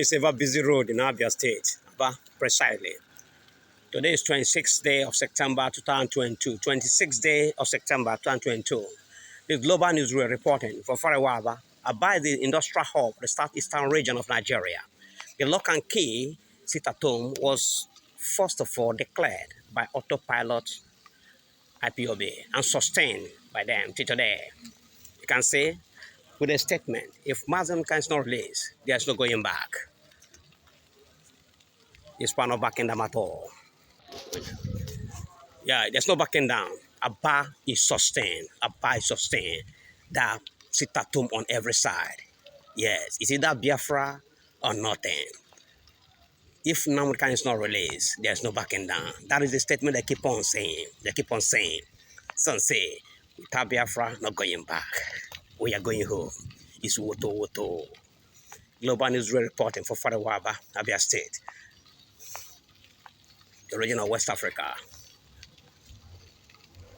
It's a very busy road in Abia State, but precisely. Today is 26th day of September 2022. 26th day of September 2022. The Global News were reporting for Farawaba about the industrial hub, the southeastern region of Nigeria. The lock and key sit-at-home was first of all declared by autopilot IPOB and sustained by them till today. You can say with a statement, if Mazam is not released, there's no going back. It's not backing them at all. Yeah, there's no backing down. Abba is sustained. Abba is sustained. That sit-at-home on every side. Yes, it's either Biafra or nothing. If Namurkan is not released, there's no backing down. That is the statement they keep on saying. They keep on saying. Some say, without Biafra, not going back. We are going home. It's Woto Woto. Global News reporting for Farawaba, Abia State, the region of West Africa.